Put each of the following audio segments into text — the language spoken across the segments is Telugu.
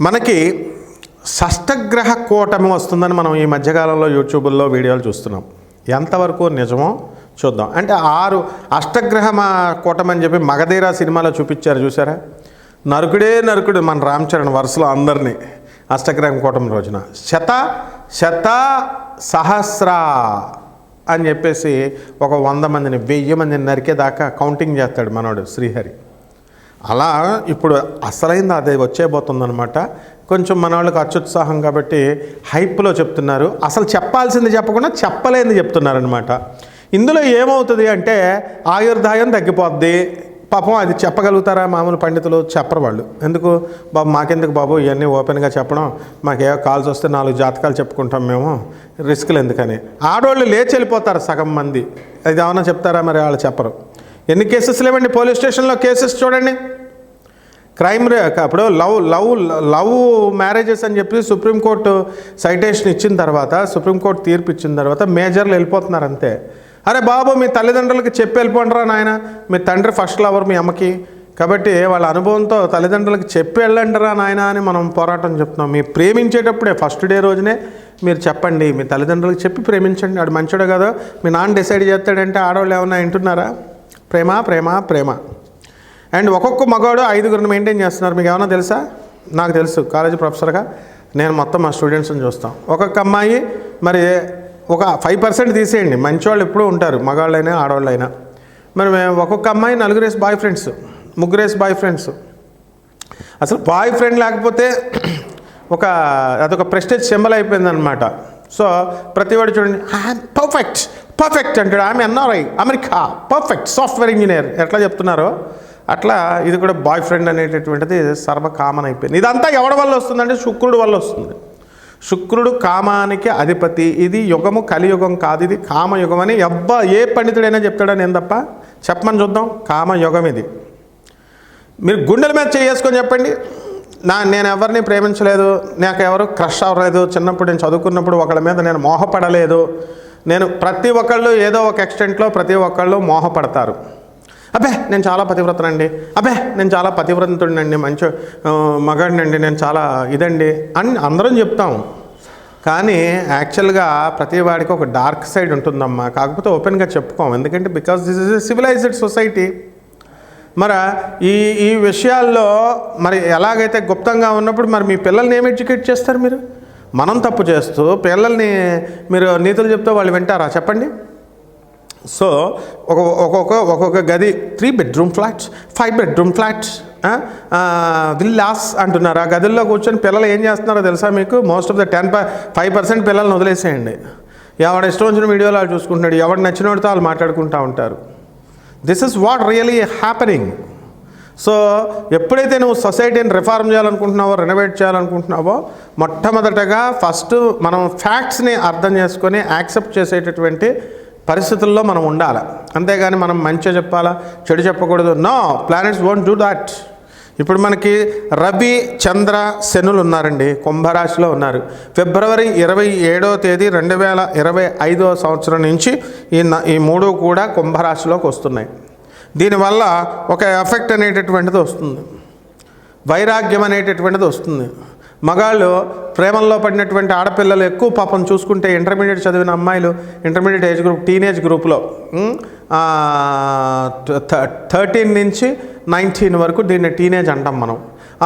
మనకి షష్టగ్రహ కూటమి వస్తుందని మనం ఈ మధ్యకాలంలో యూట్యూబ్లో వీడియోలు చూస్తున్నాం. ఎంతవరకు నిజమో చూద్దాం. అంటే 6 అష్టగ్రహ కూటమి అని చెప్పి మగధీర సినిమాలో చూపించారు, చూసారా? నరుకుడు మన రామ్ చరణ్ వరుసలో అందరినీ అష్టగ్రహం కూటమి రోజున శత సహస్ర అని చెప్పేసి ఒక 100 మందిని 1000 మందిని నరికేదాకా కౌంటింగ్ చేస్తాడు మనోడు శ్రీహరి. అలా ఇప్పుడు అసలైంది అదే వచ్చేబోతుందనమాట. కొంచెం మన వాళ్ళకి అత్యుత్సాహం కాబట్టి హైప్లో చెప్తున్నారు. అసలు చెప్పాల్సింది చెప్పకుండా చెప్పలేనిది చెప్తున్నారనమాట. ఇందులో ఏమవుతుంది అంటే ఆయుర్దాయం తగ్గిపోద్ది. పాపం అది చెప్పగలుగుతారా మామూలు పండితులు? చెప్పరు వాళ్ళు. ఎందుకు బాబు, మాకెందుకు బాబు ఇవన్నీ ఓపెన్గా చెప్పడం, మాకే కాల్స్ వస్తే 4 జాతకాలు చెప్పుకుంటాం మేము, రిస్క్లు ఎందుకని. ఆడవాళ్ళు లేచి వెళ్ళిపోతారు సగం మంది. అది ఏమన్నా చెప్తారా? మరి వాళ్ళు చెప్పరు. ఎన్ని కేసెస్ లేవండి పోలీస్ స్టేషన్లో? కేసెస్ చూడండి. క్రైమ్ అప్పుడు లవ్ మ్యారేజెస్ అని చెప్పి సుప్రీంకోర్టు సైటేషన్ ఇచ్చిన తర్వాత, సుప్రీంకోర్టు తీర్పు ఇచ్చిన తర్వాత మేజర్లు వెళ్ళిపోతున్నారు అంతే. అరే బాబు, మీ తల్లిదండ్రులకి చెప్పి వెళ్ళిపోండిరా నాయన, మీ తండ్రి ఫస్ట్ లవర్ మీ అమ్మకి, కాబట్టి వాళ్ళ అనుభవంతో తల్లిదండ్రులకి చెప్పి వెళ్ళండిరా నాయన అని మనం పోరాటం చెప్తున్నాం. మీరు ప్రేమించేటప్పుడే ఫస్ట్ డే రోజునే మీరు చెప్పండి, మీ తల్లిదండ్రులకి చెప్పి ప్రేమించండి. వాడు మంచోడు కదా, మీ నాన్న డిసైడ్ చేస్తాడంటే ఆడవాళ్ళు ఏమన్నా వింటున్నారా? ప్రేమ ప్రేమ ప్రేమ. అండ్ ఒక్కొక్క మగవాడు 5గురిని మెయింటైన్ చేస్తున్నారు. మీకు ఏమన్నా తెలుసా? నాకు తెలుసు, కాలేజీ ప్రొఫెసర్గా నేను మొత్తం మా స్టూడెంట్స్ని చూస్తాం. ఒక్కొక్క అమ్మాయి మరి ఒక 5% తీసేయండి, మంచివాళ్ళు ఎప్పుడూ ఉంటారు, మగవాళ్ళైనా ఆడవాళ్ళైనా. మరి ఒక్కొక్క అమ్మాయి 4 బాయ్ ఫ్రెండ్స్, 3 బాయ్ ఫ్రెండ్స్. అసలు బాయ్ ఫ్రెండ్ లేకపోతే అదొక ప్రెస్టేజ్ సింబల్ అయిపోయిందనమాట. సో ప్రతివాడు చూడండి, పర్ఫెక్ట్ అంటాడు. ఆమె NRI, America, perfect software engineer. ఎట్లా చెప్తున్నారో అట్లా ఇది కూడా బాయ్ ఫ్రెండ్ అనేటటువంటిది సర్వకామన్ అయిపోయింది. ఇదంతా ఎవరి వల్ల వస్తుందంటే శుక్రుడు వల్ల వస్తుంది. శుక్రుడు కామానికి అధిపతి. ఇది యుగము కలియుగం కాదు, ఇది కామయుగం అని ఏ పండితుడైనా చెప్తాడని నేను తప్ప. చెప్పమని చూద్దాం. కామయుగం ఇది. మీరు గుండెల మీద చేసుకొని చెప్పండి, నేను ఎవరిని ప్రేమించలేదు, నాకు ఎవరు క్రష్ అవ్వలేదు, చిన్నప్పుడు నేను చదువుకున్నప్పుడు ఒకళ్ళ మీద నేను మోహపడలేదు. ప్రతి ఒక్కళ్ళు ఏదో ఒక ఎక్స్టెంట్లో ప్రతి ఒక్కళ్ళు మోహపడతారు. అబ్బే నేను చాలా పతివ్రతనండి, అబ్బే నేను చాలా పతివ్రతుడినండి, మంచి మగాడినండి, నేను చాలా ఇదండి అని అందరం చెప్తాం. కానీ యాక్చువల్గా ప్రతి వాడికి ఒక డార్క్ సైడ్ ఉంటుందమ్మా. కాకపోతే ఓపెన్గా చెప్పుకోం, ఎందుకంటే because this is a civilised society. మరి ఈ విషయాల్లో మరి ఎలాగైతే గుప్తంగా ఉన్నప్పుడు మరి మీ పిల్లల్ని ఏమి ఎడ్యుకేట్ చేస్తారు మీరు? మనం తప్పు చేస్తూ పిల్లల్ని మీరు నీతులు చెప్తే వాళ్ళు వింటారా? చెప్పండి. సో ఒక్కొక్క గది 3 bedroom flats, 5 bedroom flats, villas అంటున్నారు. ఆ గదుల్లో కూర్చొని పిల్లలు ఏం చేస్తున్నారో తెలుసా మీకు? మోస్ట్ ఆఫ్ ద 5% పిల్లల్ని వదిలేసేయండి. ఎవడ ఇష్టం వచ్చిన వీడియోలు వాళ్ళు చూసుకుంటున్నాడు, ఎవడు నచ్చిన వాడితో వాళ్ళు మాట్లాడుకుంటూ ఉంటారు. This is what really happening. So ఎప్పుడైతే నువ్వు సొసైటీని రిఫార్మ్ చేయాలనుకుంటున్నావో, రెనోవేట్ చేయాలనుకుంటున్నావో, మొట్టమొదటగా ఫస్ట్ మనం ఫ్యాక్ట్స్ని అర్థం చేసుకొని యాక్సెప్ట్ చేసేటటువంటి పరిస్థితుల్లో మనం ఉండాలి. అంతేగాని మనం మంచిగా చెప్పాలా, చెడు చెప్పకూడదు. No, planets won't do that. ఇప్పుడు మనకి రవి, చంద్ర, శనులు ఉన్నారండి, కుంభరాశిలో ఉన్నారు. ఫిబ్రవరి 27వ తేదీ 2025వ సంవత్సరం నుంచి ఈ 3 కూడా కుంభరాశిలోకి వస్తున్నాయి. దీనివల్ల ఒక ఎఫెక్ట్ అనేటటువంటిది వస్తుంది, వైరాగ్యం అనేటటువంటిది వస్తుంది. మగాళ్ళు ప్రేమల్లో పడినటువంటి ఆడపిల్లలు ఎక్కువ పాపం చూసుకుంటే ఇంటర్మీడియట్ చదివిన అమ్మాయిలు, ఇంటర్మీడియట్ ఏజ్ గ్రూప్, టీనేజ్ గ్రూప్లో 13 నుంచి 19 వరకు దీన్ని టీనేజ్ అంటాం మనం.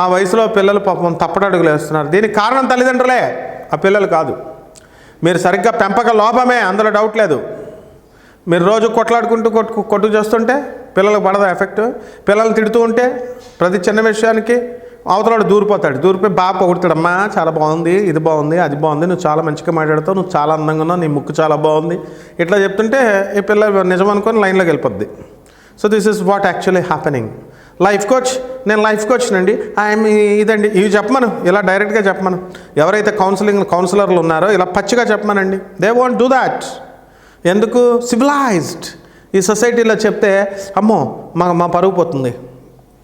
ఆ వయసులో పిల్లలు పాపం తప్పటడుగులు వేస్తున్నారు. దీనికి కారణం తల్లిదండ్రులే, ఆ పిల్లలు కాదు. మీరు సరిగ్గా పెంపక లోపమే, అందులో డౌట్ లేదు. మీరు రోజు కొట్లాడుకుంటూ కొట్టు చేస్తుంటే పిల్లలకు పడదా ఎఫెక్ట్? పిల్లలు తిడుతూ ఉంటే ప్రతి చిన్న విషయానికి అవతలాడు దూరిపోతాడు. దూరిపోయి బాగా పొగుడుతాడమ్మా, చాలా బాగుంది, ఇది బాగుంది, అది బాగుంది, నువ్వు చాలా మంచిగా మాట్లాడతావు, నువ్వు చాలా అందంగా ఉన్నావు, నీ ముక్కు చాలా బాగుంది, ఇట్లా చెప్తుంటే ఈ పిల్ల నిజం అనుకొని లైన్లోకి వెళ్ళిపోద్ది. So this is what actually happening. Life coach, నేను లైఫ్ కోచ్నండి, ఐఎమ్ ఇదండి, ఇవి చెప్పమను, ఇలా డైరెక్ట్గా చెప్పమను. ఎవరైతే కౌన్సిలర్లు ఉన్నారో ఇలా పచ్చిగా చెప్పమనండి. They want do that. ఎందుకు? సివిలైజ్డ్ ఈ సొసైటీలో చెప్తే అమ్మో మా పరువు పోతుంది.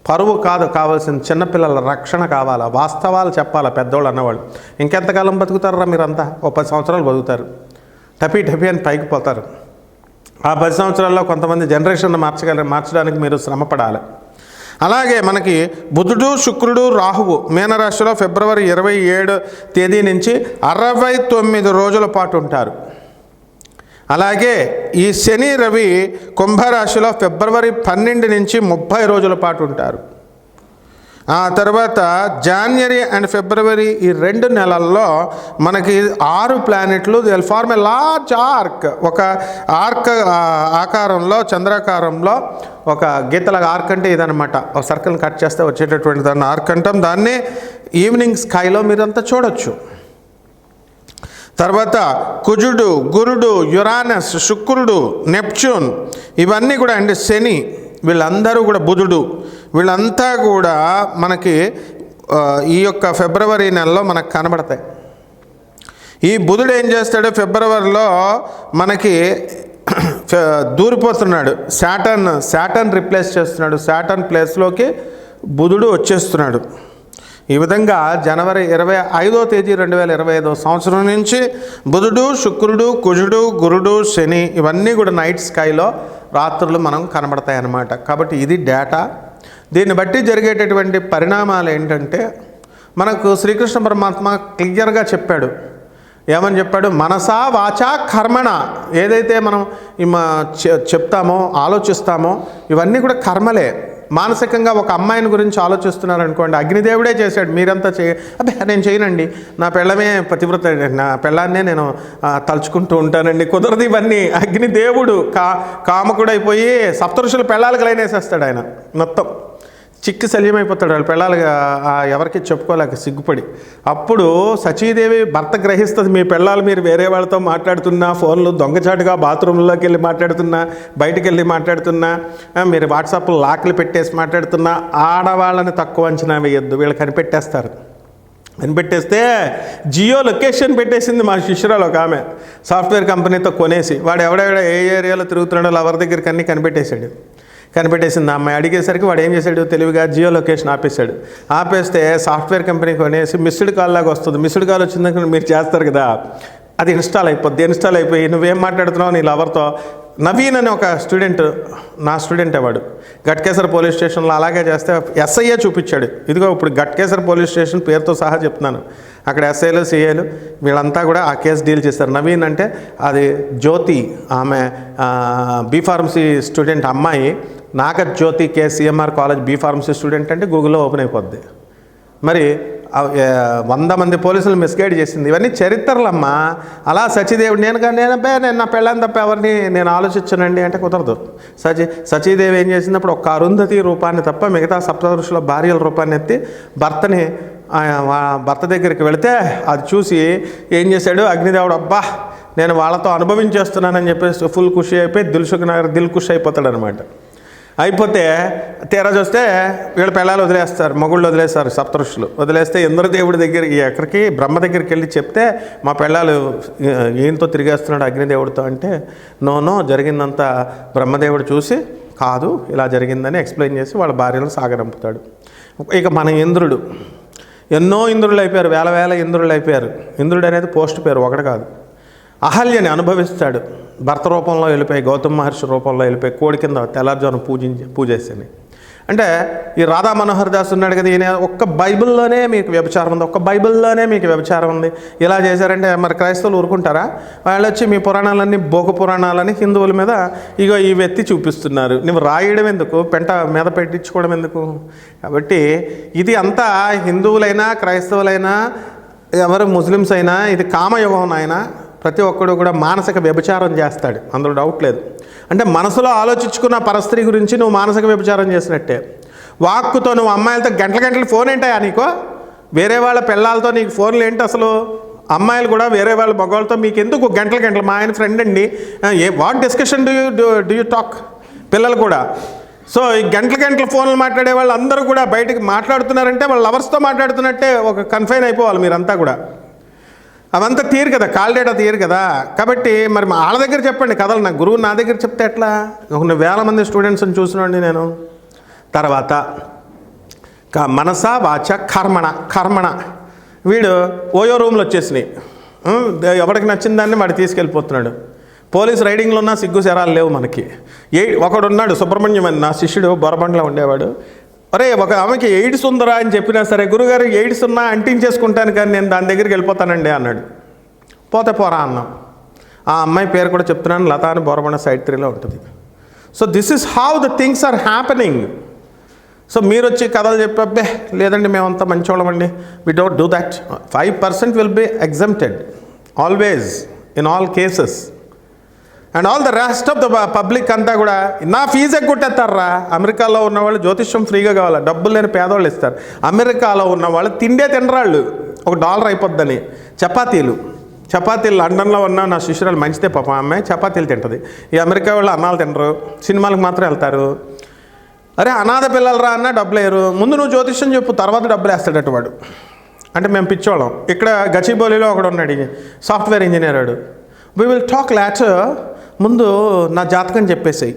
పరువు కాదు కావాల్సింది, చిన్నపిల్లల రక్షణ కావాలా, వాస్తవాలు చెప్పాలా పెద్దోళ్ళు అన్నవాళ్ళు. ఇంకెంతకాలం బతుకుతారా మీరంతా? 10 సంవత్సరాలు బతుకుతారు, టపీ అని పైకి పోతారు. ఆ 10 సంవత్సరాల్లో కొంతమంది జనరేషన్ మార్చడానికి మీరు శ్రమ పడాలి. అలాగే మనకి బుధుడు, శుక్రుడు, రాహువు మీనరాశిలో ఫిబ్రవరి 27 తేదీ నుంచి 69 రోజుల పాటు ఉంటారు. అలాగే ఈ శని, రవి కుంభరాశిలో ఫిబ్రవరి 12 నుంచి 30 రోజుల పాటు ఉంటారు. ఆ తర్వాత జనవరి అండ్ ఫిబ్రవరి ఈ 2 నెలల్లో మనకి 6 ప్లానెట్లు they will form a large arc. ఒక ఆర్క్ ఆకారంలో, చంద్రాకారంలో ఒక గీతలాగా ఆర్క్ అంటే ఇదనమాట. ఒక సర్కిల్ని కట్ చేస్తే వచ్చేటటువంటి దాన్ని ఆర్క్ అంటాం. దాన్ని ఈవినింగ్ స్కైలో మీరంతా చూడొచ్చు. తర్వాత కుజుడు, గురుడు, యురానస్, శుక్రుడు, నెప్ట్యూన్ ఇవన్నీ కూడా అంటే శని, వీళ్ళందరూ కూడా బుధుడు, వీళ్ళంతా కూడా మనకి ఈ యొక్క ఫిబ్రవరి నెలలో మనకు కనబడతాయి. ఈ బుధుడు ఏం చేస్తాడు, ఫిబ్రవరిలో మనకి దూరిపోతున్నాడు. శాటర్న్ రిప్లేస్ చేస్తున్నాడు. శాటర్న్ ప్లేస్లోకి బుధుడు వచ్చేస్తున్నాడు. ఈ విధంగా జనవరి 25వ తేదీ 2025 సంవత్సరం నుంచి బుధుడు, శుక్రుడు, కుజుడు, గురుడు, శని ఇవన్నీ కూడా నైట్ స్కైలో రాత్రులు మనం కనబడతాయి అన్నమాట. కాబట్టి ఇది డేటా. దీన్ని బట్టి జరిగేటటువంటి పరిణామాలు ఏంటంటే మనకు శ్రీకృష్ణ పరమాత్మ క్లియర్గా చెప్పాడు. ఏమని చెప్పాడు, మనసా వాచా కర్మణ. ఏదైతే మనం చెప్తామో, ఆలోచిస్తామో ఇవన్నీ కూడా కర్మలే. మానసికంగా ఒక అమ్మాయిని గురించి ఆలోచిస్తున్నారనుకోండి, అగ్నిదేవుడే చేశాడు. మీరంతా అబ్బే నేను చేయనండి, నా పెళ్ళమే పతివ్రత, నా పెళ్ళాన్నే నేను తలుచుకుంటూ ఉంటానండి, కుదరదు. ఇవన్నీ అగ్నిదేవుడు కామకుడైపోయి సప్తఋషుల పెళ్ళాలకు లైనేసేస్తాడు ఆయన. మొత్తం చిక్కి శల్యమైపోతాడు. వాళ్ళు పెళ్ళాలుగా ఎవరికి చెప్పుకోలేక సిగ్గుపడి. అప్పుడు సచీదేవి భర్త గ్రహిస్తుంది, మీ పెళ్ళాలు మీరు వేరే వాళ్ళతో మాట్లాడుతున్నా, ఫోన్లు దొంగచాటుగా బాత్రూంలోకి వెళ్ళి మాట్లాడుతున్నా, బయటికి వెళ్ళి మాట్లాడుతున్నా, మీరు వాట్సాప్లో లాక్లు పెట్టేసి మాట్లాడుతున్నా, ఆడవాళ్ళని తక్కువ అంచనా వేయొద్దు, వీళ్ళు కనిపెట్టేస్తారు. కనిపెట్టేస్తే జియో లొకేషన్ పెట్టేసింది మా శిష్యురాలు ఒక ఆమె, సాఫ్ట్వేర్ కంపెనీతో కొనేసి. వాడు ఎవడెవడ ఏ ఏరియాలో తిరుగుతున్నాడో ఎవరి దగ్గరికి అన్నీ కనిపెట్టేశాడు. కనిపెట్టేసింది అమ్మాయి. అడిగేసరికి వాడు ఏం చేశాడు, తెలివిగా జియో లొకేషన్ ఆపేశాడు. ఆపేస్తే సాఫ్ట్వేర్ కంపెనీ కొనేసి మిస్డ్ కాల్ లాగా వస్తుంది. మిస్డ్ కాల్ వచ్చిందని మీరు చేస్తారు కదా, అది ఇన్స్టాల్ అయిపోద్ది. ఇన్స్టాల్ అయిపోయి నువ్వేం మాట్లాడుతున్నావు నీ లవర్తో. నవీన్ అని ఒక స్టూడెంట్, నా స్టూడెంటే వాడు, గట్కేసర్ పోలీస్ స్టేషన్లో అలాగే చేస్తే ఎస్ఐఏ చూపించాడు. ఇదిగో ఇప్పుడు గట్కేసర్ పోలీస్ స్టేషన్ పేరుతో సహా చెప్తున్నాను. అక్కడ ఎస్ఐలు, సిఐలు వీళ్ళంతా కూడా ఆ కేసు డీల్ చేస్తారు. నవీన్ అంటే అది జ్యోతి, ఆమె బీఫార్మసీ స్టూడెంట్ అమ్మాయి. నాగత్ జ్యోతి KCMR కాలేజ్ బీఫార్మసీ స్టూడెంట్ అంటే గూగుల్లో ఓపెన్ అయిపోద్ది. మరి 100 మంది పోలీసులు మిస్గైడ్ చేసింది. ఇవన్నీ చరిత్రలమ్మా. అలా సచీదేవుడు నేను నా పెళ్ళాన్ని తప్ప ఎవరిని నేను ఆలోచించనండి అంటే కుదరదు. సచీదేవి ఏం చేసినప్పుడు ఒక అరుంధతి రూపాన్ని తప్ప మిగతా సప్తఋషుల భార్యల రూపాన్ని ఎత్తి భర్త దగ్గరికి వెళితే అది చూసి ఏం చేశాడు అగ్నిదేవుడు, అబ్బా నేను వాళ్ళతో అనుభవించేస్తున్నానని చెప్పేసి ఫుల్ ఖుషి అయిపోయి దిల్ ఖుషి అయిపోతాడు అనమాట. అయిపోతే తీరా చూస్తే వీళ్ళ పిల్లలు వదిలేస్తారు, మగుళ్ళు వదిలేస్తారు, సప్తఋషులు వదిలేస్తే ఇంద్రదేవుడి దగ్గరికి ఎక్కడికి బ్రహ్మ దగ్గరికి వెళ్ళి చెప్తే మా పిల్లలు ఈయనతో తిరిగేస్తున్నాడు అగ్నిదేవుడితో అంటే నో జరిగిందంతా బ్రహ్మదేవుడు చూసి కాదు ఇలా జరిగిందని ఎక్స్ప్లెయిన్ చేసి వాళ్ళ భార్యలను సాగనంపుతాడు. ఇక మన ఇంద్రుడు, ఎన్నో ఇంద్రులు అయిపోయారు, వేల ఇంద్రులు అయిపోయారు. ఇంద్రుడు అనేది పోస్ట్ పేరు, ఒకటి కాదు. అహల్యని అనుభవిస్తాడు. భర్త రూపంలో వెళ్ళిపోయి, గౌతమ మహర్షి రూపంలో వెళ్ళిపోయి కోడి కింద తెల్లారుజాను పూజేసింది. అంటే ఈ రాధా మనోహర్ దాస్ ఉన్నాడు కదా, ఈయన ఒక్క బైబిల్లోనే మీకు వ్యభిచారం ఉంది, ఒక్క బైబిల్లోనే మీకు వ్యభిచారం ఉంది. ఇలా చేశారంటే మరి క్రైస్తవులు ఊరుకుంటారా? వాళ్ళు వచ్చి మీ పురాణాలన్నీ బోకు పురాణాలని హిందువుల మీద ఇగో ఈ ఎత్తి చూపిస్తున్నారు. నువ్వు రాయడం ఎందుకు, పెంట మీద పెట్టించుకోవడం ఎందుకు? కాబట్టి ఇది అంతా హిందువులైనా క్రైస్తవులైనా ఎవరు ముస్లిమ్స్ అయినా ఇది కామయుగం. ఆయన ప్రతి ఒక్కడు కూడా మానసిక వ్యభిచారం చేస్తాడు, అందులో డౌట్ లేదు. అంటే మనసులో ఆలోచించుకున్న పరస్త్రీ గురించి నువ్వు మానసిక వ్యభిచారం చేసినట్టే. వాక్కుతో నువ్వు అమ్మాయిలతో గంటలు ఫోన్ ఏంటాయా నీకు? వేరే వాళ్ళ పిల్లలతో నీకు ఫోన్లు ఏంటి అసలు? అమ్మాయిలు కూడా వేరే వాళ్ళ మగవాళ్ళతో మీకు ఎందుకు గంటలు? మా ఆయన ఫ్రెండ్ అండి, what discussion do you talk? పిల్లలు కూడా. సో ఈ గంటలు ఫోన్లు మాట్లాడే వాళ్ళు అందరూ కూడా బయటకు మాట్లాడుతున్నారంటే వాళ్ళ లవర్స్తో మాట్లాడుతున్నట్టే ఒక కన్ఫైన్ అయిపోవాలి మీరంతా కూడా. అవంతా తీరు కదా, కాల్ డేటా తీరు కదా. కాబట్టి మరి వాళ్ళ దగ్గర చెప్పండి కథలు. నా గురువు నా దగ్గర చెప్తే ఎట్లా? కొన్ని వేల మంది స్టూడెంట్స్ని చూసినండి నేను. తర్వాత మనస వాచ కర్మణ వీడు ఓయో రూమ్లో వచ్చేసినాయి. ఎవరికి నచ్చిన దాన్ని వాడు తీసుకెళ్ళిపోతున్నాడు. పోలీస్ రైడింగ్లో ఉన్న సిగ్గు శరాలు లేవు మనకి. ఒకడు ఉన్నాడు సుబ్రహ్మణ్యం అని, నా శిష్యుడు బొరబండ్లో ఉండేవాడు. అరే ఒక ఆమెకి ఎయిడ్స్ ఉందరా అని చెప్పినా సరే, గురుగారు ఎయిడ్స్ ఉన్నా అంటించేసుకుంటాను కానీ నేను దాని దగ్గరికి వెళ్ళిపోతానండి అన్నాడు. పోతే పోరా అన్నాం. ఆ అమ్మాయి పేరు కూడా చెప్తున్నాను, లతా అని బోరబండ సైడ్ 3లో ఉంటుంది. So this is how the things are happening. సో మీరు వచ్చి కథలు చెప్పే లేదండి మేమంతా మంచోళ్ళమండి, we don't do that. 5% will be exempted always in all cases. And all the rest of the public అంతా కూడా నా ఫీజు ఎగ్గొట్టేస్తారా. అమెరికాలో ఉన్నవాళ్ళు జ్యోతిష్యం ఫ్రీగా కావాలి, డబ్బులు లేని పేదవాళ్ళు ఇస్తారు. అమెరికాలో ఉన్నవాళ్ళు తిండే తినరాళ్ళు, $1 అయిపోద్దని. చపాతీలు లండన్లో ఉన్న నా శిష్యురాలు మంచిదే పాపం, అమ్మాయి చపాతీలు తింటుంది. ఈ అమెరికా వాళ్ళు అన్నాలు తినరు, సినిమాలకు మాత్రం వెళ్తారు. అరే అనాథ పిల్లలు రా అన్న డబ్బులు వేయరు, ముందు నువ్వు జ్యోతిష్యం చెప్పు తర్వాత డబ్బులు వేస్తాడట వాడు. అంటే మేము పిచ్చోళ్ళం. ఇక్కడ గచ్చిబౌలిలో ఒకడు ఉన్నాడు, సాఫ్ట్వేర్ ఇంజనీర్ వాడు. వీ విల్ టాక్ లాటర్, ముందు నా జాతకం చెప్పేసాయి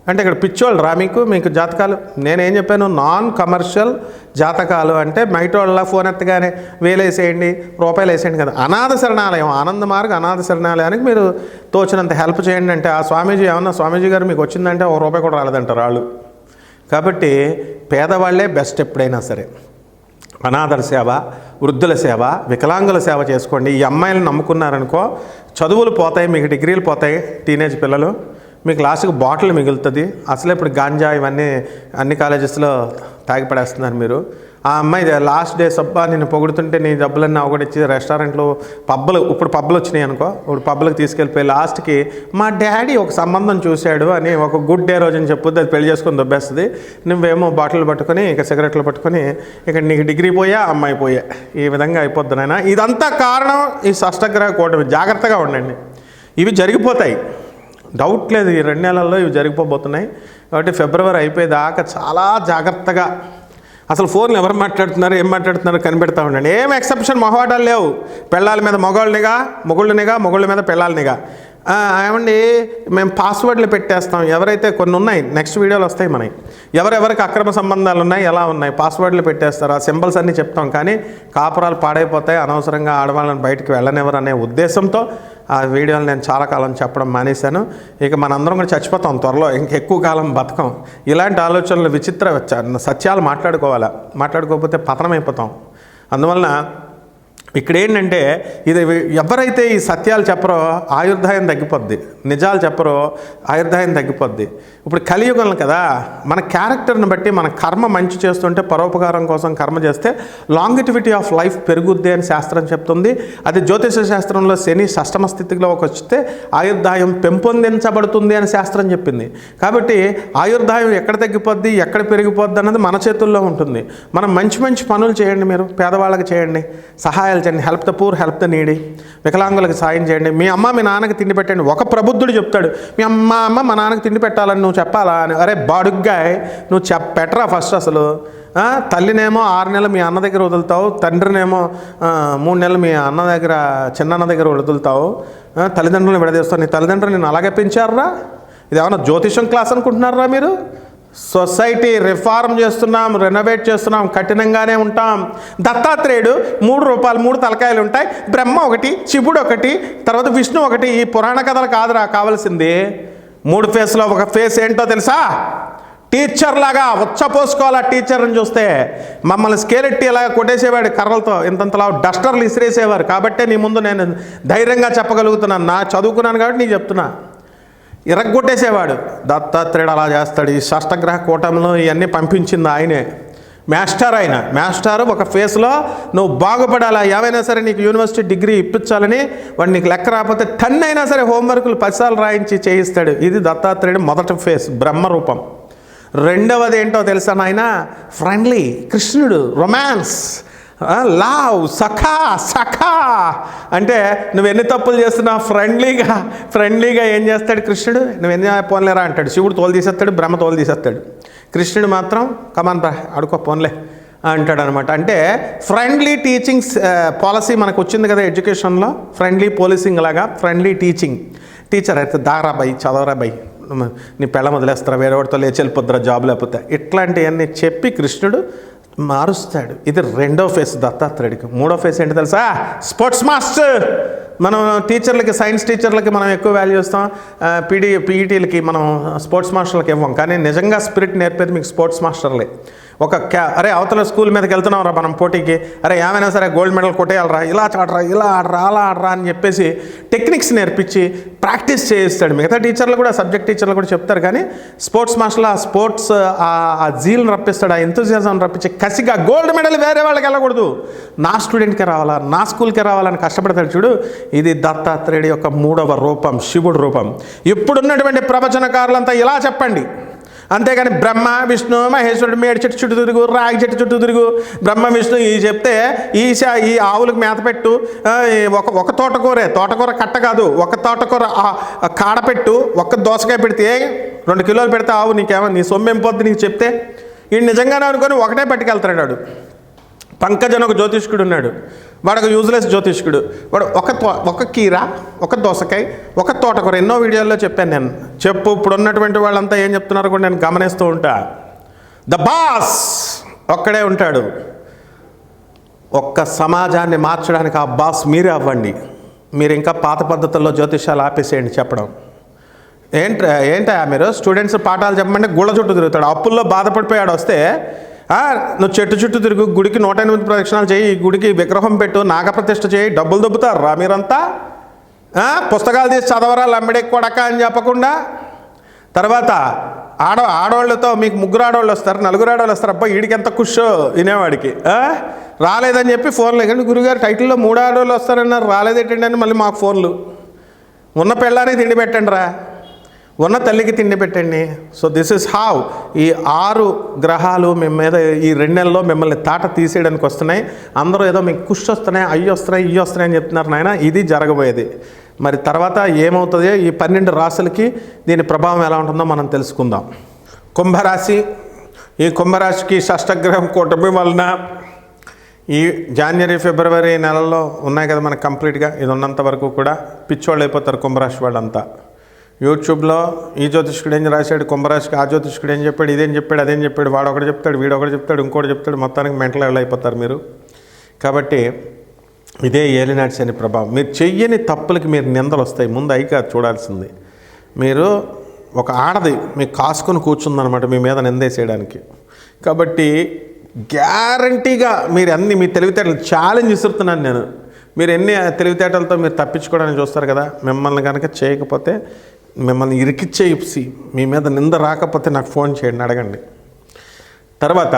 అంటే ఇక్కడ పిచ్చోళ్ళు రా మీకు జాతకాలు. నేనేం చెప్పాను, నాన్ కమర్షియల్ జాతకాలు అంటే మైటోళ్ళ ఫోన్ ఎత్తగానే వేసేయండి, రూపాయలు వేసేయండి కదా. అనాథ శరణాలయం, ఆనంద మార్గ అనాథ శరణాలయానికి మీరు తోచినంత హెల్ప్ చేయండి అంటే ఆ స్వామీజీ ఏమన్నా, స్వామీజీ గారు మీకు వచ్చిందంటే ₹1 కూడా రాలేదంటారు వాళ్ళు. కాబట్టి పేదవాళ్లే బెస్ట్ ఎప్పుడైనా సరే. అనాథల సేవ, వృద్ధుల సేవ, వికలాంగుల సేవ చేసుకోండి. ఈ అమ్మాయిలను నమ్ముకున్నారనుకో చదువులు పోతాయి, మీకు డిగ్రీలు పోతాయి, టీనేజ్ పిల్లలు, మీకు లాస్ట్కి బాటిల్ మిగులుతుంది. అసలు ఇప్పుడు గాంజా ఇవన్నీ అన్ని కాలేజెస్లో తాగిపడేస్తున్నారు మీరు. ఆ అమ్మాయి లాస్ట్ డే సబ్బా నేను పొగుడుతుంటే నీ డబ్బులన్నీ ఒకటిచ్చి రెస్టారెంట్లు ఇప్పుడు పబ్బులు వచ్చినాయి అనుకో, ఇప్పుడు పబ్బులకు తీసుకెళ్ళిపోయి లాస్ట్కి మా డాడీ ఒక సంబంధం చూశాడు అని ఒక గుడ్ డే రోజు అని చెప్పుద్ది, అది పెళ్లి చేసుకొని దొబ్బేస్తుంది. నువ్వేమో బాటిల్ పట్టుకొని ఇక సిగరెట్లు పట్టుకొని ఇక నీకు డిగ్రీ పోయా, అమ్మాయి పోయా, ఈ విధంగా అయిపోద్ది నాయన. ఇదంతా కారణం ఈ షష్టగ్రహ కూటమి. జాగ్రత్తగా ఉండండి, ఇవి జరిగిపోతాయి, డౌట్ లేదు. ఈ 2 నెలల్లో ఇవి జరిగిపోబోతున్నాయి. కాబట్టి ఫిబ్రవరి అయిపోయేదాకా చాలా జాగ్రత్తగా, అసలు ఫోన్లు ఎవరు మాట్లాడుతున్నారు ఏం మాట్లాడుతున్నారు కనిపెడతా ఉండండి. ఏం ఎక్సెప్షన్ మొహవాటాలు లేవు. పెళ్ళాల మీద మొగుళ్ళనిగా, మొగుళ్ళ మీద పెళ్ళాలనిగా. ఏమండి మేము పాస్వర్డ్లు పెట్టేస్తాం, ఎవరైతే కొన్ని ఉన్నాయి నెక్స్ట్ వీడియోలు వస్తాయి మనకి, ఎవరెవరికి అక్రమ సంబంధాలు ఉన్నాయి ఎలా ఉన్నాయి పాస్వర్డ్లు పెట్టేస్తారు. ఆ సింబల్స్ అన్నీ చెప్తాం, కానీ కాపురాలు పాడైపోతాయి, అనవసరంగా ఆడవాళ్ళని బయటకు వెళ్ళనివ్వరు అనే ఉద్దేశంతో ఆ వీడియోలు నేను చాలా కాలం చెప్పడం మానేశాను. ఇక మనందరం కూడా చచ్చిపోతాం త్వరలో, ఇంకెక్కువ కాలం బతకం. ఇలాంటి ఆలోచనలు విచిత్ర సత్యాలు మాట్లాడుకోకపోతే పతనం అయిపోతాం. అందువలన ఇక్కడ ఏంటంటే ఇది ఎవరైతే ఈ సత్యాలు చెప్పరో ఆయుర్దాయం తగ్గిపోద్ది, నిజాలు చెప్పరో ఆయుర్దాయం తగ్గిపోద్ది. ఇప్పుడు కలియుగం కదా, మన క్యారెక్టర్ని బట్టి మన కర్మ మంచి చేస్తుంటే పరోపకారం కోసం కర్మ చేస్తే లాంగిటివిటీ ఆఫ్ లైఫ్ పెరుగుద్ది అని శాస్త్రం చెప్తుంది. అది జ్యోతిష శాస్త్రంలో శని షష్టమ స్థితిలోకి వస్తే ఆయుర్దాయం పెంపొందించబడుతుంది అని శాస్త్రం చెప్పింది. కాబట్టి ఆయుర్దాయం ఎక్కడ తగ్గిపోద్ది ఎక్కడ పెరిగిపోద్ది అన్నది మన చేతుల్లో ఉంటుంది. మనం మంచి మంచి పనులు చేయండి, మీరు పేదవాళ్ళకి చేయండి, సహాయాలు చేయండి, help the poor, help the needy, వికలాంగులకు సాయం చేయండి. మీ అమ్మ మీ నాన్నకి తిండి పెట్టండి. ఒక ప్రబుద్ధుడు చెప్తాడు, మీ అమ్మ మా నాన్నకి తిండి పెట్టాలని నువ్వు చెప్పాలా అని. అరే బాడుగ్గాయ్, నువ్వు పెట్టరా ఫస్ట్. అసలు తల్లినేమో 6 నెలలు మీ అన్న దగ్గర వదులుతావు, తండ్రినేమో 3 నెలలు మీ అన్న దగ్గర చిన్నన్న దగ్గర వదులుతావు, తల్లిదండ్రులను విడదీస్తావు. నీ తల్లిదండ్రులు నేను అలాగే పెంచారా? ఇది ఏమన్నా జ్యోతిషం క్లాస్ అనుకుంటున్నారా మీరు? సొసైటీ రిఫార్మ్ చేస్తున్నాం, రెనోవేట్ చేస్తున్నాం, కఠినంగానే ఉంటాం. దత్తాత్రేయుడు 3 రూపాయలు 3 తలకాయలు ఉంటాయి, బ్రహ్మ ఒకటి, శివుడు ఒకటి, తర్వాత విష్ణు ఒకటి. ఈ పురాణ కథలు కాదురా కావాల్సింది. 3 ఫేస్లో ఒక ఫేస్ ఏంటో తెలుసా? టీచర్ లాగా ఉచ్చపోసుకోవాలి. టీచర్ని చూస్తే మమ్మల్ని స్కేలెట్టి ఇలాగ కొట్టేసేవాడు కర్రలతో, ఇంతంతలా డస్టర్లు ఇసిరేసేవారు. కాబట్టే నీ ముందు నేను ధైర్యంగా చెప్పగలుగుతున్నాను, నా చదువుకున్నాను కాబట్టి నీకు చెప్తున్నా. ఇరగొట్టేసేవాడు దత్తాత్రేయుడు, అలా చేస్తాడు. ఈ షష్టగ్రహ కూటమిలో ఇవన్నీ పంపించింది ఆయనే. మాస్టర్ ఒక ఫేస్లో నువ్వు బాగుపడాలా, ఏమైనా సరే నీకు యూనివర్సిటీ డిగ్రీ ఇప్పించాలని వాడు నీకు లెక్క రాకపోతే అయినా సరే హోంవర్కులు 10 సార్లు రాయించి చేయిస్తాడు. ఇది దత్తాత్రేయుడు మొదటి ఫేస్, బ్రహ్మరూపం. రెండవది ఏంటో తెలుసా నాయన? ఫ్రెండ్లీ, కృష్ణుడు, రొమాన్స్, లవ్, సఖా అంటే నువ్వు ఎన్ని తప్పులు చేస్తున్నా ఫ్రెండ్లీగా ఏం చేస్తాడు కృష్ణుడు? నువ్వు ఎన్ని పోన్లేరా అంటాడు. శివుడు తోలు తీసేస్తాడు, బ్రహ్మ తోలు తీసేస్తాడు. కృష్ణుడు మాత్రం కమాన్ బ్రా అడుకో పోన్లే అంటాడు అనమాట. అంటే ఫ్రెండ్లీ టీచింగ్స్ పాలసీ మనకు వచ్చింది కదా ఎడ్యుకేషన్లో, ఫ్రెండ్లీ పోలీసింగ్ లాగా ఫ్రెండ్లీ టీచింగ్. టీచర్ అయితే దారా బై, చదవరా బై, నీ పెళ్ళ వదిలేస్తారా, వేరేవాడితో లేచి వెళ్ళిపోద్దురా జాబ్ లేకపోతే, ఇట్లాంటివన్నీ చెప్పి కృష్ణుడు మారుస్తాడు. ఇది రెండో ఫేస్ దత్తాత్రేయుడికి. మూడో ఫేస్ ఏంటి తెలుసా? Sports master. మనం టీచర్లకి, సైన్స్ టీచర్లకి మనం ఎక్కువ వాల్యూ ఇస్తాం, పీఈటీలకి మనం స్పోర్ట్స్ మాస్టర్లకి ఇవ్వం. కానీ నిజంగా స్పిరిట్ నేర్పేది మీకు స్పోర్ట్స్ మాస్టర్లే. అరే అవతల స్కూల్ మీదకి వెళ్తున్నాం రా మనం పోటీకి, అరే ఏమైనా సరే గోల్డ్ మెడల్ కొట్టేయాలరా, ఇలా ఆడరా, ఇలా ఆడరా, అలా ఆడరా అని చెప్పేసి టెక్నిక్స్ నేర్పించి ప్రాక్టీస్ చేయిస్తాడు. మిగతా టీచర్లు కూడా, సబ్జెక్ట్ టీచర్లు కూడా చెప్తారు, కానీ స్పోర్ట్స్ మాస్టర్లు ఆ స్పోర్ట్స్ ఆ జీల్ని రప్పిస్తాడు, ఆ ఎంతూజియాజం రప్పించి కసిగా గోల్డ్ మెడల్ వేరే వాళ్ళకి వెళ్ళకూడదు, నా స్టూడెంట్కే రావాలా, నా స్కూల్కే రావాలని కష్టపడతాడు చూడు. ఇది దత్తాత్రేయుడి యొక్క 3వ రూపం, శివుడు రూపం. ఇప్పుడున్నటువంటి ప్రవచనకారులంతా ఇలా చెప్పండి, అంతేగాని బ్రహ్మ విష్ణు మహేశ్వరుడు మేడి చెట్టు చుట్టూ తిరుగు, రాగి చెట్టు చుట్టూ తిరుగు, బ్రహ్మ విష్ణు ఈ చెప్తే ఈ ఆవులకు మేత పెట్టు, ఒక తోటకూర కట్ట కాదు, ఒక తోటకూర కాడ పెట్టు, ఒక్క దోసకాయ పెడితే 2 కిలోలు పెడితే ఆవు నీకేమో నీ సొమ్మేం పోద్ది నీకు చెప్తే. ఈ నిజంగానే అనుకొని ఒకటే పట్టుకెళ్తాడు వాడు. పంకజన్ ఒక జ్యోతిష్కుడు ఉన్నాడు, వాడు ఒక యూజ్లెస్ జ్యోతిష్కుడు. వాడు ఒక కీర, ఒక దోసకాయ, ఒక తోటకూర, ఎన్నో వీడియోల్లో చెప్పాను నేను. ఇప్పుడు ఉన్నటువంటి వాళ్ళంతా ఏం చెప్తున్నారు కూడా నేను గమనిస్తూ ఉంటా. ద బాస్ ఒక్కడే ఉంటాడు. ఒక్క సమాజాన్ని మార్చడానికి ఆ బాస్ మీరే అవ్వండి. మీరు ఇంకా పాత పద్ధతుల్లో జ్యోతిష్యాలు ఆపేసేయండి చెప్పడం. ఏంటా మీరు స్టూడెంట్స్ పాఠాలు చెప్పమంటే గుళ్ళ చుట్టూ తిరుగుతాడు. అప్పుల్లో బాధపడిపోయాడు వస్తే, నువ్వు చెట్టు చుట్టూ తిరుగు, గుడికి 108 ప్రదక్షిణాలు చేయి, గుడికి విగ్రహం పెట్టు, నాగప్రతిష్ఠ చేయి, డబ్బులు దొబ్బుతారు రా మీరంతా. పుస్తకాలు తీసి చదవరా లమ్మిడే కొడక అని చెప్పకుండా. తర్వాత ఆడవాళ్ళతో మీకు 3 ఆడవాళ్ళు వస్తారు, 4 ఆడవాళ్ళు వస్తారు. అబ్బా వీడికి ఎంత కుషో వినేవాడికి. రాలేదని చెప్పి ఫోన్లు, కానీ గురుగారు టైటిల్లో 3 ఆడవాళ్ళు వస్తారన్నారు, రాలేదేంటండి అని మళ్ళీ మాకు ఫోన్లు. ఉన్న పెళ్ళానికి తిండి పెట్టండి రా, ఉన్న తల్లికి తిండి పెట్టండి. సో దిస్ ఇస్ హౌ ఈ 6 గ్రహాలు మీ మీద ఈ 2 నెలల్లో మిమ్మల్ని తాట తీసేయడానికి వస్తున్నాయి. అందరూ ఏదో మీకు కుష్ వస్తున్నాయి, అయ్యి వస్తున్నాయి, ఇవి వస్తున్నాయి అని చెప్తున్నారు నాయన. ఇది జరగబోయేది. మరి తర్వాత ఏమవుతుందో ఈ 12 రాశులకి దీని ప్రభావం ఎలా ఉంటుందో మనం తెలుసుకుందాం. కుంభరాశి, ఈ కుంభరాశికి షష్టగ్రహం కూటమి వలన ఈ జనవరి ఫిబ్రవరి నెలల్లో ఉన్నాయి కదా మనకు కంప్లీట్గా. ఇది ఉన్నంత వరకు కూడా పిచ్చోళ్ళు అయిపోతారు కుంభరాశి వాళ్ళంతా. యూట్యూబ్లో ఈ జ్యోతిష్కుడు ఏం రాశాడు కుంభరాశికి, ఆ జ్యోతిష్కుడు ఏం చెప్పాడు, ఇదేం చెప్పాడు, అదేం చెప్పాడు, వాడు ఒకటి చెప్తాడు, వీడు ఒకటి చెప్తాడు, ఇంకోటి చెప్తాడు, మొత్తానికి మెంటల్ అయిపోతారు మీరు. కాబట్టి ఇదే ఏలినాటి శని ప్రభావం. మీరు చెయ్యని తప్పులకి మీరు నిందలు వస్తాయి. ముందు అయికా చూడాల్సింది. మీరు ఒక ఆడది మీకు కాసుకొని కూర్చుందనమాట మీ మీద నిందేసేయడానికి. కాబట్టి గ్యారంటీగా మీరు మీ తెలివితేటలు ఛాలెంజ్ ఇస్తున్నాను నేను. మీరు ఎన్ని తెలివితేటలతో మీరు తప్పించుకోవడానికి చూస్తారు కదా. మిమ్మల్ని కనుక చేయకపోతే, మిమ్మల్ని ఇరికిచ్చేసి మీ మీద నింద రాకపోతే నాకు ఫోన్ చేయండి, అడగండి. తర్వాత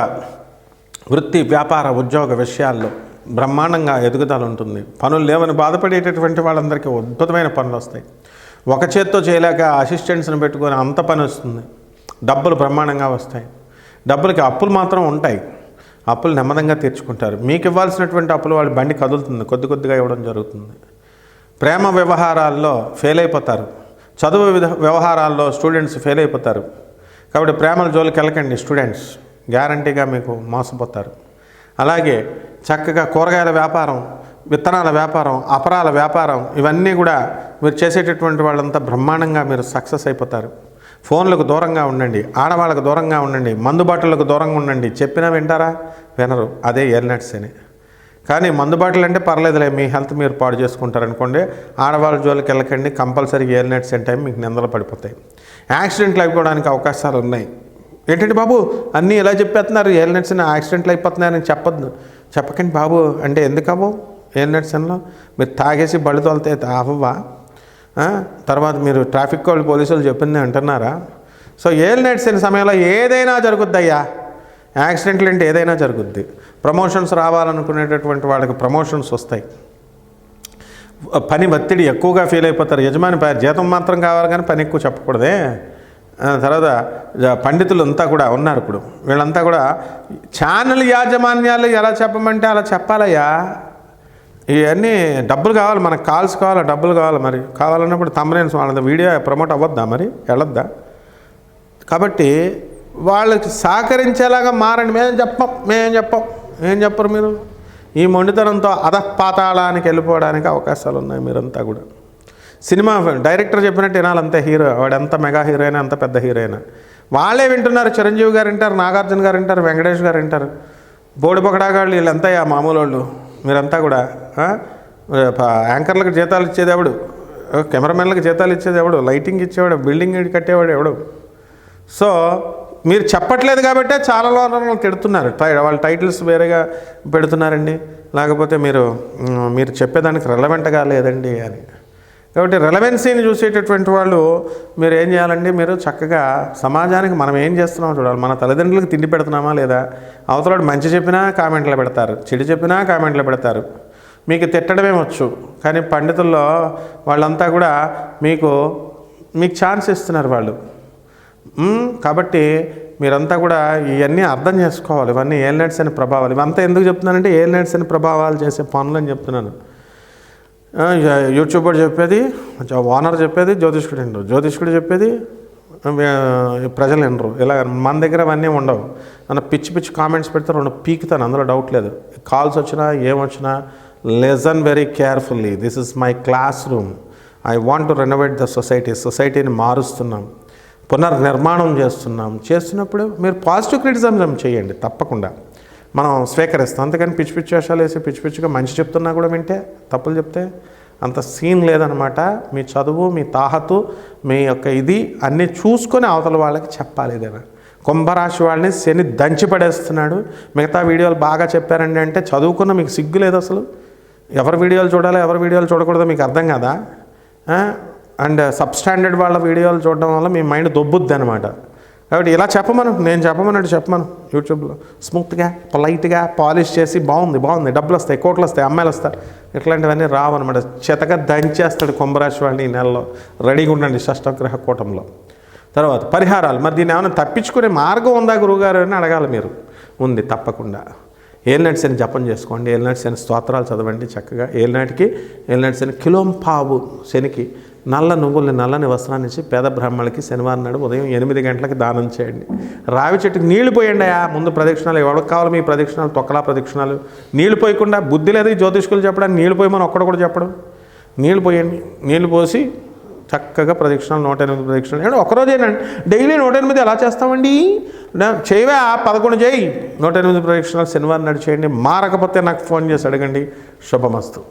వృత్తి వ్యాపార ఉద్యోగ విషయాల్లో బ్రహ్మాండంగా ఎదుగుదల ఉంటుంది. పనులు లేవని బాధపడేటటువంటి వాళ్ళందరికీ అద్భుతమైన పనులు వస్తాయి. ఒక చేత్తో చేయలేక అసిస్టెంట్స్ని పెట్టుకొని అంత పని వస్తుంది. డబ్బులు బ్రహ్మాండంగా వస్తాయి. డబ్బులకి అప్పులు మాత్రం ఉంటాయి, అప్పులు నెమ్మదంగా తీర్చుకుంటారు. మీకు ఇవ్వాల్సినటువంటి అప్పులు వాళ్ళ బండి కదులుతుంది, కొద్దిగా ఇవ్వడం జరుగుతుంది. ప్రేమ వ్యవహారాల్లో ఫెయిల్ అయిపోతారు, చదువు వ్యవహారాల్లో స్టూడెంట్స్ ఫెయిల్ అయిపోతారు. కాబట్టి ప్రేమల జోలికి వెళ్ళకండి స్టూడెంట్స్, గ్యారంటీగా మీకు మోసపోతారు. అలాగే చక్కగా కూరగాయల వ్యాపారం, విత్తనాల వ్యాపారం, అపరాల వ్యాపారం, ఇవన్నీ కూడా మీరు చేసేటటువంటి వాళ్ళంతా బ్రహ్మాండంగా మీరు సక్సెస్ అయిపోతారు. ఫోన్లకు దూరంగా ఉండండి, ఆడవాళ్ళకు దూరంగా ఉండండి, మందుబాటులకు దూరంగా ఉండండి. చెప్పినా వింటారా? వినరు. అదే ఏలినాటి శని. కానీ మందుబాటులు అంటే పర్లేదులే, మీ హెల్త్ మీరు పాడు చేసుకుంటారనుకోండి. ఆడవాళ్ళ జోలికి వెళ్ళకండి, కంపల్సరీ ఏలినాటి శని టైం మీకు నిందలు పడిపోతాయి. యాక్సిడెంట్లు అయిపోవడానికి అవకాశాలు ఉన్నాయి. ఏంటంటే బాబు అన్నీ ఇలా చెప్పేస్తున్నారు, ఏలినాటి శని యాక్సిడెంట్లు అయిపోతున్నాయని చెప్పకండి బాబు. అంటే ఎందుకవ్వు? ఏలినాటి శనిలో మీరు తాగేసి బళ్ళు తోలితే అవ్వవా? తర్వాత మీరు ట్రాఫిక్ వాళ్ళు పోలీసులు చెప్పింది అంటున్నారా? సో ఏలినాటి శని సమయంలో ఏదైనా జరుగుద్దయ్యా. యాక్సిడెంట్లు అంటే ఏదైనా జరుగుద్ది. ప్రమోషన్స్ రావాలనుకునేటటువంటి వాళ్ళకి ప్రమోషన్స్ వస్తాయి. పని ఒత్తిడి ఎక్కువగా ఫీల్ అయిపోతారు. యజమాని జీతం మాత్రం కావాలి కానీ పని ఎక్కువ చెప్పకూడదే. తర్వాత పండితులు అంతా కూడా ఉన్నారు. ఇప్పుడు వీళ్ళంతా కూడా ఛానల్ యాజమాన్యాలు ఎలా చెప్పమంటే అలా చెప్పాలయ్యా. ఇవన్నీ డబ్బులు కావాలి, మనకు కాల్స్ కావాలి, డబ్బులు కావాలి. మరి కావాలన్నప్పుడు తమ్మునేన్స్ వాళ్ళ వీడియో ప్రమోట్ అవ్వద్దా? మరి వెళ్ళొద్దా? కాబట్టి వాళ్ళకి సహకరించేలాగా మారండి. మేమేం చెప్పం. ఏం చెప్పరు మీరు? ఈ మొండితనంతో అధపాతాళానికి వెళ్ళిపోవడానికి అవకాశాలు ఉన్నాయి మీరంతా కూడా. సినిమా డైరెక్టర్ చెప్పినట్టు వినాలంతే. హీరో వాడు మెగా హీరో అయినా, అంత పెద్ద హీరో అయినా వాళ్ళే వింటున్నారు. చిరంజీవి గారు వింటారు, నాగార్జున గారు వింటారు, వెంకటేష్ గారు వింటారు, బోడిపకడాగాళ్ళు వీళ్ళంతా మామూలు వాళ్ళు. మీరంతా కూడా యాంకర్లకు జీతాలు ఇచ్చేది ఎవడు? కెమెరామెన్లకు జీతాలు ఇచ్చేది ఎవడు? లైటింగ్ ఇచ్చేవాడు, బిల్డింగ్ కట్టేవాడు ఎవడు? సో మీరు చెప్పట్లేదు కాబట్టే చాలా వాళ్ళు తిడుతున్నారు. వాళ్ళ టైటిల్స్ వేరేగా పెడుతున్నారండి, లేకపోతే మీరు చెప్పేదానికి రెలవెంట్గా లేదండి అని. కాబట్టి రెలవెన్సీని చూసేటటువంటి వాళ్ళు మీరు ఏం చేయాలండి, మీరు చక్కగా సమాజానికి మనం ఏం చేస్తున్నామో చూడాలి. మన తల్లిదండ్రులకు తిండి పెడుతున్నామా లేదా? అవతలాడు మంచి చెప్పినా కామెంట్లు పెడతారు, చెడు చెప్పినా కామెంట్లు పెడతారు. మీకు తిట్టడమే వచ్చు, కానీ పండితుల్లో వాళ్ళంతా కూడా మీకు ఛాన్స్ ఇస్తున్నారు వాళ్ళు. కాబట్టి మీరంతా కూడా ఇవన్నీ అర్థం చేసుకోవాలి. ఇవన్నీ ఏలినట్స్ అనే ప్రభావాలు. ఇవంతా ఎందుకు చెప్తున్నానంటే ఏలినట్స్ అనే ప్రభావాలు చేసే పనులు అని చెప్తున్నాను. యూట్యూబర్ చెప్పేది, ఓనర్ చెప్పేది, జ్యోతిష్కుడు చెప్పేది ప్రజలు వినరు. ఇలా మన దగ్గర అవన్నీ ఉండవు. నన్ను పిచ్చి కామెంట్స్ పెడితే రెండు పీకుతాను, అందులో డౌట్ లేదు. కాల్స్ వచ్చినా ఏమొచ్చినా listen very carefully. This is my classroom. I want to renovate the సొసైటీని మారుస్తున్నాం, పునర్నిర్మాణం చేస్తున్నప్పుడు మీరు పాజిటివ్ క్రిటిసిజం చేయండి, తప్పకుండా మనం స్వీకరిస్తాం. అంతేకాని పిచ్చి వేషాలు వేసి పిచ్చిగా మంచి చెప్తున్నా కూడా వింటే, తప్పులు చెప్తే అంత సీన్ లేదనమాట. మీ చదువు, మీ తాహతు, మీ యొక్క ఇది అన్నీ చూసుకొని అవతల వాళ్ళకి చెప్పాలి. ఏదైనా కుంభరాశి వాళ్ళని శని దంచి పడేస్తున్నాడు. మిగతా వీడియోలు బాగా చెప్పారండి అంటే చదువుకున్న మీకు సిగ్గు లేదు అసలు. ఎవరి వీడియోలు చూడాలో ఎవరి వీడియోలు చూడకూడదో మీకు అర్థం కదా. అండ్ సబ్స్టాండర్డ్ వాళ్ళ వీడియోలు చూడడం వల్ల మీ మైండ్ దొబ్బుద్ది అనమాట. కాబట్టి ఇలా నేను చెప్పమను యూట్యూబ్లో స్మూత్గా పొలైట్గా పాలిష్ చేసి బాగుంది, డబ్బులు వస్తాయి, కోట్లు వస్తాయి, అమ్మాయిలు వస్తారు, ఇట్లాంటివన్నీ రావన్నమాట. చెతగా దంచేస్తాడు కుంభరాశి వాళ్ళని ఈ నెలలో. రెడీగా ఉండండి షష్టగ్రహ కూటంలో. తర్వాత పరిహారాలు. మరి దీన్ని ఏమైనా తప్పించుకునే మార్గం ఉందా గురువుగారు అని అడగాలి మీరు. ఉంది, తప్పకుండా. ఏలినాటి శని జపం చేసుకోండి, ఏలినాటి శని స్తోత్రాలు చదవండి చక్కగా. ఏలినాటి శని కిలోంపావు శనికి నల్ల నువ్వుల్ని, నల్లని వస్త్రాన్ని ఇచ్చి పేద బ్రాహ్మణులకి శనివారం నాడు ఉదయం 8 గంటలకి దానం చేయండి. రావి చెట్టుకి నీళ్లు పోయండి. ముందు ప్రదక్షిణాలు ఎవరికి కావాలి మీ ప్రదక్షిణాలు, తొక్కలా ప్రదక్షిణాలు. నీళ్లు పోయకుండా బుద్ధి లేదు ఈ జ్యోతిష్కులు చెప్పడానికి. నీళ్లు పోయమని ఒక్కడు కూడా చెప్పడం. నీళ్లు పోయండి, నీళ్లు పోసి చక్కగా ప్రదక్షిణాలు 108 ప్రదక్షిణాలు. ఒకరోజేనండి, డైలీ 108 ఎలా చేస్తామండి? చేయవా 11 చేయి. 108 ప్రదక్షిణాలు శనివారం నాడు చేయండి. మారకపోతే నాకు ఫోన్ చేసి అడగండి. శుభమస్తు.